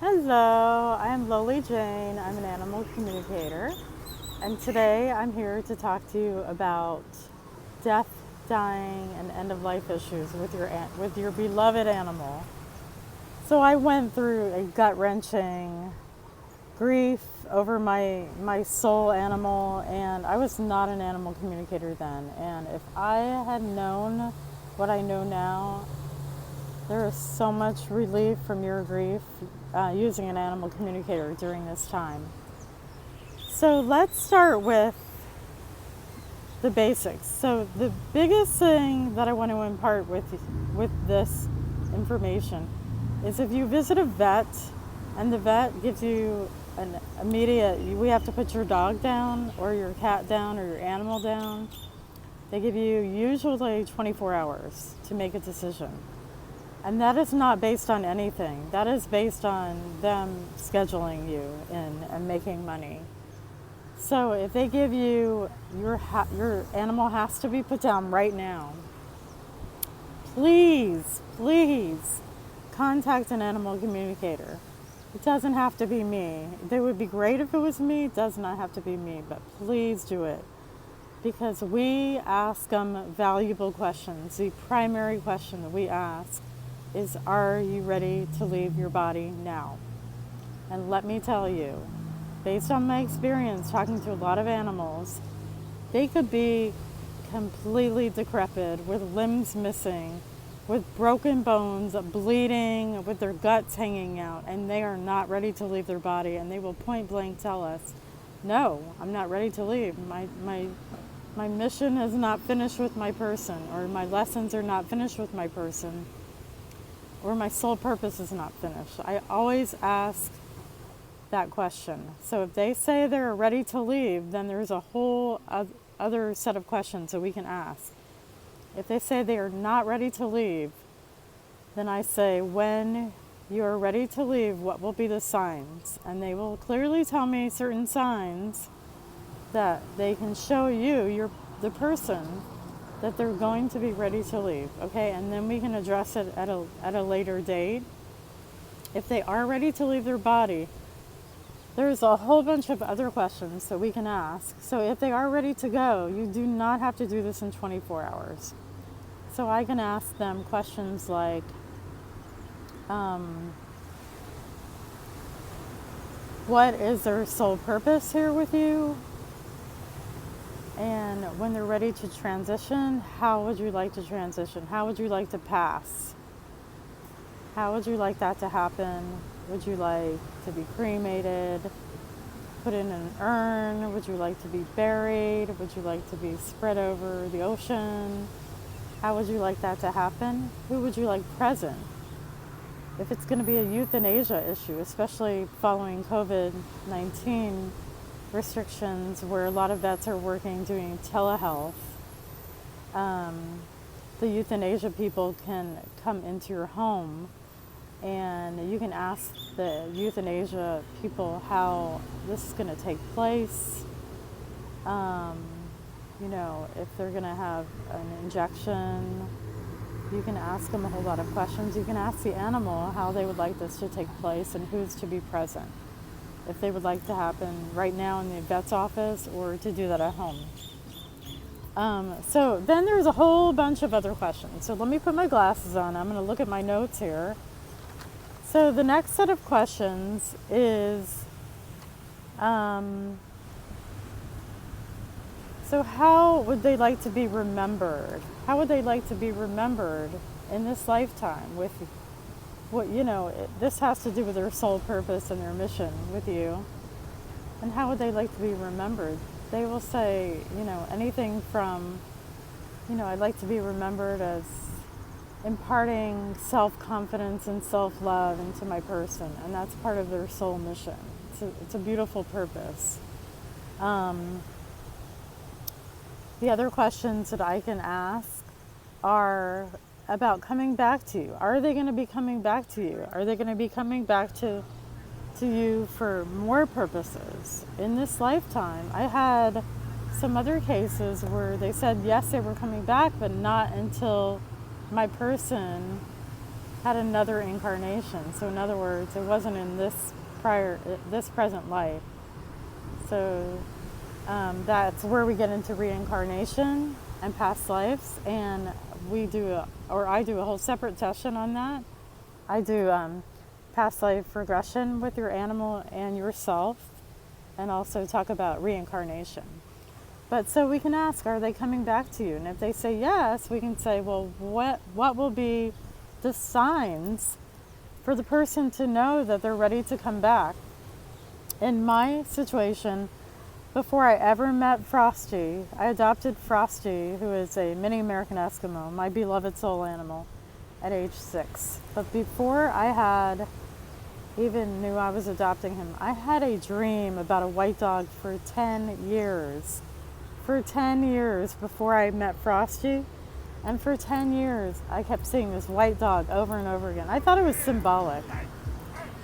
Hello, I'm Loli Jane. I'm an animal communicator, and today I'm here to talk to you about death, dying, and end of life issues with your beloved animal. So I went through a gut wrenching grief over my soul animal, and I was not an animal communicator then. And if I had known what I know now, there is so much relief from your grief using an animal communicator during this time. So let's start with the basics. So the biggest thing that I want to impart with this information is if you visit a vet and the vet gives you an immediate, we have to put your dog down or your cat down or your animal down, they give you usually 24 hours to make a decision. And that is not based on anything. That is based on them scheduling you in and making money. So if they give you your animal has to be put down right now, please contact an animal communicator. It doesn't have to be me. It would be great if it was me. It does not have to be me, but please do it. Because we ask them valuable questions. The primary question that we ask is, are you ready to leave your body now? And let me tell you, based on my experience talking to a lot of animals, they could be completely decrepit, with limbs missing, with broken bones, bleeding, with their guts hanging out, and they are not ready to leave their body, and they will point blank tell us, no, I'm not ready to leave. My mission is not finished with my person, or my lessons are not finished with my person, or my sole purpose is not finished. I always ask that question. So if they say they're ready to leave, then there's a whole other set of questions that we can ask. If they say they are not ready to leave, then I say, when you are ready to leave, what will be the signs? And they will clearly tell me certain signs that they can show you, the person, that they're going to be ready to leave, okay? And then we can address it at a later date. If they are ready to leave their body, there's a whole bunch of other questions that we can ask. So if they are ready to go, you do not have to do this in 24 hours. So I can ask them questions like, what is their sole purpose here with you? And when they're ready to transition, how would you like to transition? How would you like to pass? How would you like that to happen? Would you like to be cremated, put in an urn? Would you like to be buried? Would you like to be spread over the ocean? How would you like that to happen? Who would you like present? If it's going to be a euthanasia issue, especially following COVID-19 restrictions where a lot of vets are working doing telehealth, the euthanasia people can come into your home and you can ask the euthanasia people how this is going to take place. If they're going to have an injection, you can ask them a whole lot of questions. You can ask the animal how they would like this to take place and who's to be present. If they would like to happen right now in the vet's office or to do that at home. So then there's a whole bunch of other questions. So let me put my glasses on. I'm going to look at my notes here. So the next set of questions is, so how would they like to be remembered? How would they like to be remembered in this lifetime with this has to do with their sole purpose and their mission with you. And how would they like to be remembered? They will say, anything from, I'd like to be remembered as imparting self-confidence and self-love into my person. And that's part of their soul mission. It's a beautiful purpose. The other questions that I can ask are about coming back to you. Are they going to be coming back to you? Are they going to be coming back to you for more purposes in this lifetime? I had some other cases where they said yes, they were coming back, but not until my person had another incarnation. So in other words, it wasn't in this present life. So that's where we get into reincarnation and past lives, and I do a whole separate session on that. I do past life regression with your animal and yourself, and also talk about reincarnation. But so we can ask, are they coming back to you? And if they say yes, we can say, well, what will be the signs for the person to know that they're ready to come back? In my situation, before I ever met Frosty, I adopted Frosty, who is a mini American Eskimo, my beloved soul animal, at age 6. But before I even knew I was adopting him, I had a dream about a white dog for 10 years. For 10 years before I met Frosty, and for 10 years I kept seeing this white dog over and over again. I thought it was symbolic.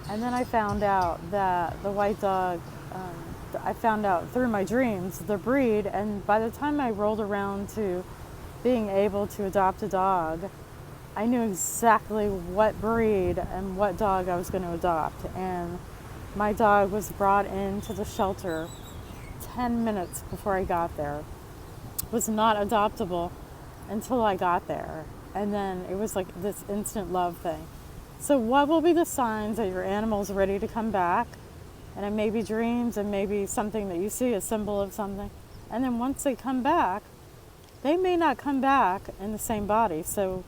And then I found out that the white dog, I found out through my dreams, the breed, and by the time I rolled around to being able to adopt a dog, I knew exactly what breed and what dog I was going to adopt. And my dog was brought into the shelter 10 minutes before I got there. Was not adoptable until I got there. And then it was like this instant love thing. So what will be the signs that your animal's ready to come back? And it may be dreams, and maybe something that you see, a symbol of something. And then once they come back, they may not come back in the same body. So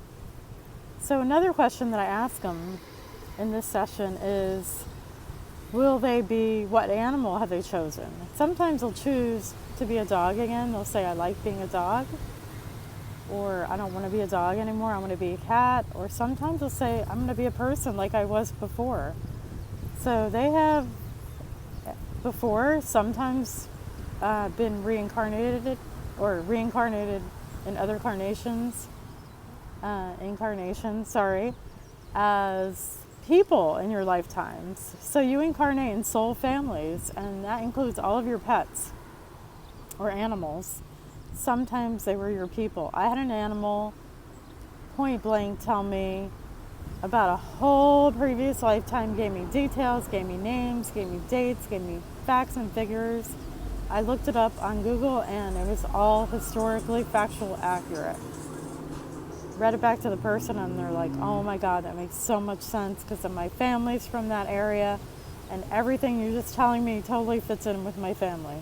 another question that I ask them in this session is, what animal have they chosen? Sometimes they'll choose to be a dog again. They'll say, I like being a dog. Or I don't want to be a dog anymore, I want to be a cat. Or sometimes they'll say, I'm going to be a person like I was before. So they have before sometimes been reincarnated in other incarnations, as people in your lifetimes. So you incarnate in soul families, and that includes all of your pets or animals. Sometimes they were your people. I had an animal point blank tell me about a whole previous lifetime, gave me details, gave me names, gave me dates, gave me facts and figures. I looked it up on Google and it was all historically factual accurate. Read it back to the person and they're like, oh my God, that makes so much sense because my family's from that area and everything you're just telling me totally fits in with my family.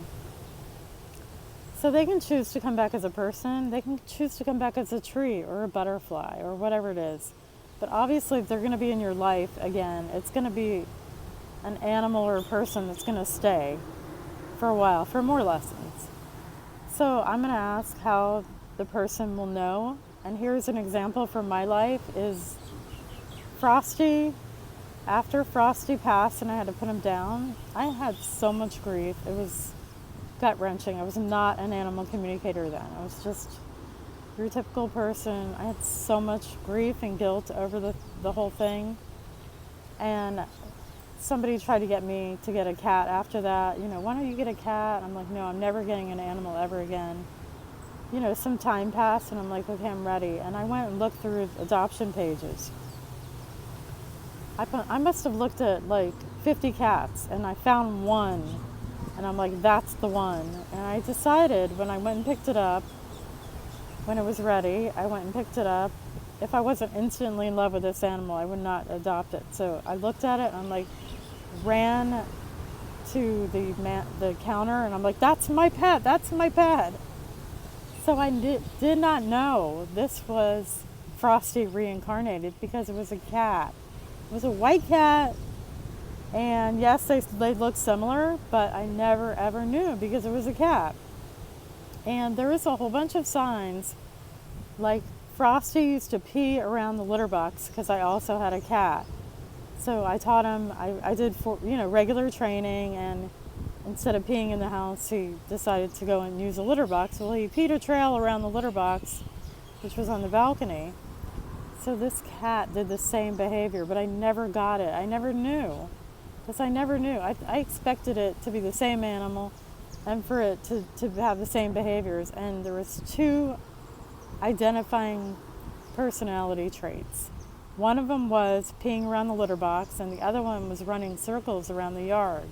So they can choose to come back as a person, they can choose to come back as a tree or a butterfly or whatever it is. But obviously if they're going to be in your life again, it's going to be an animal or a person that's going to stay for a while for more lessons. So I'm going to ask how the person will know. And here's an example from my life is Frosty. After Frosty passed and I had to put him down, I had so much grief. It was gut-wrenching. I was not an animal communicator then. I was just your typical person. I had so much grief and guilt over the whole thing. And somebody tried to get me to get a cat after that. Why don't you get a cat? I'm like, no, I'm never getting an animal ever again. Some time passed and I'm like, okay, I'm ready. And I went and looked through adoption pages. I must have looked at like 50 cats and I found one. And I'm like, that's the one. And I decided when I went and picked it up, when it was ready, I went and picked it up. If I wasn't instantly in love with this animal, I would not adopt it. So I looked at it and I'm like, ran to the counter and I'm like, that's my pet, that's my pet. So I did not know this was Frosty reincarnated because it was a cat. It was a white cat. And yes, they look similar, but I never ever knew because it was a cat. And there is a whole bunch of signs, like Frosty used to pee around the litter box because I also had a cat. So I taught him, I did regular training, and instead of peeing in the house, he decided to go and use a litter box. Well, he peed a trail around the litter box, which was on the balcony. So this cat did the same behavior, but I never got it. I never knew. Because I never knew. I expected it to be the same animal and for it to have the same behaviors. And there was 2 identifying personality traits. One of them was peeing around the litter box, and the other one was running circles around the yard.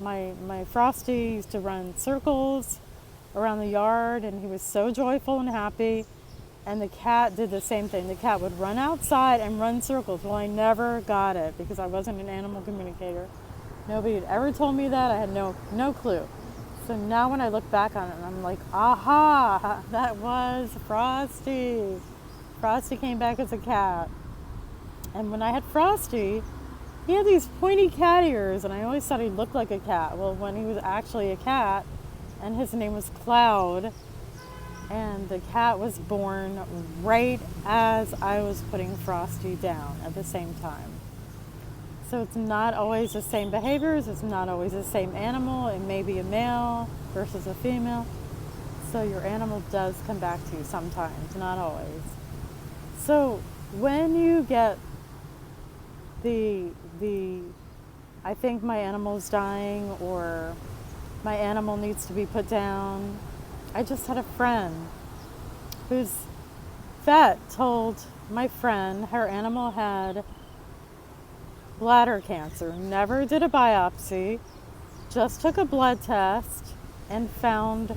My Frosty used to run circles around the yard, and he was so joyful and happy. And the cat did the same thing. The cat would run outside and run circles. Well, I never got it because I wasn't an animal communicator. Nobody had ever told me that. I had no clue. So now when I look back on it, I'm like, aha, that was Frosty. Frosty came back as a cat. And when I had Frosty, he had these pointy cat ears, and I always thought he looked like a cat. Well, when he was actually a cat, and his name was Cloud, and the cat was born right as I was putting Frosty down at the same time. So it's not always the same behaviors, it's not always the same animal. It may be a male versus a female. So your animal does come back to you sometimes, not always. So when you get the I think my animal's dying, or my animal needs to be put down. I just had a friend whose vet told my friend her animal had bladder cancer, never did a biopsy, just took a blood test and found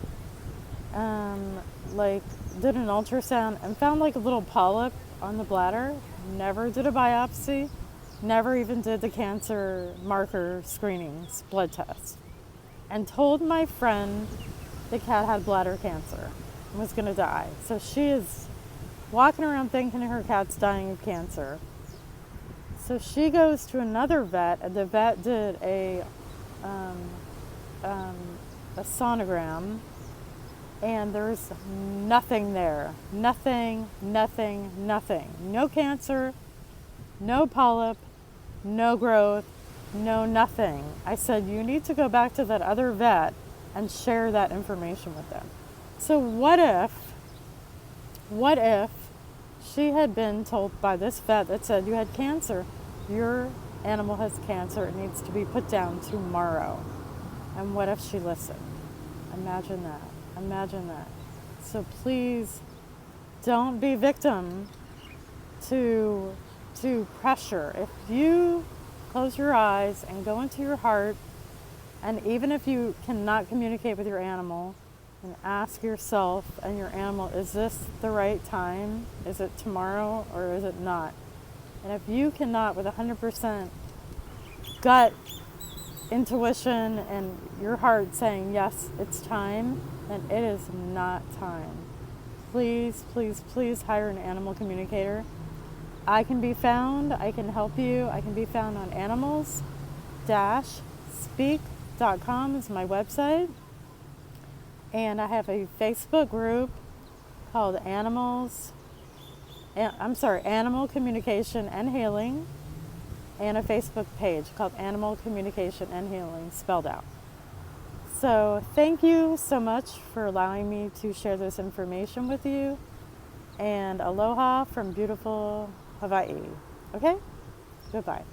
did an ultrasound and found like a little polyp on the bladder, never did a biopsy, never even did the cancer marker screenings blood test, and told my friend the cat had bladder cancer and was going to die. So she is walking around thinking her cat's dying of cancer. So she goes to another vet, and the vet did a sonogram, and there's nothing there. Nothing. No cancer, no polyp, no growth, no nothing. I said, you need to go back to that other vet and share that information with them. So what if she had been told by this vet that said, you had cancer, your animal has cancer, it needs to be put down tomorrow. And what if she listened? Imagine that. So please don't be victim to pressure. If you close your eyes and go into your heart, and even if you cannot communicate with your animal, and ask yourself and your animal, is this the right time? Is it tomorrow or is it not? And if you cannot, with 100% gut intuition and your heart saying, yes, it's time, then it is not time. Please hire an animal communicator. I can be found, I can help you. I can be found on animals-speak.com is my website. And I have a Facebook group called Animal Communication and Healing, and a Facebook page called Animal Communication and Healing, spelled out. So thank you so much for allowing me to share this information with you, and aloha from beautiful Hawaii. Okay? Goodbye.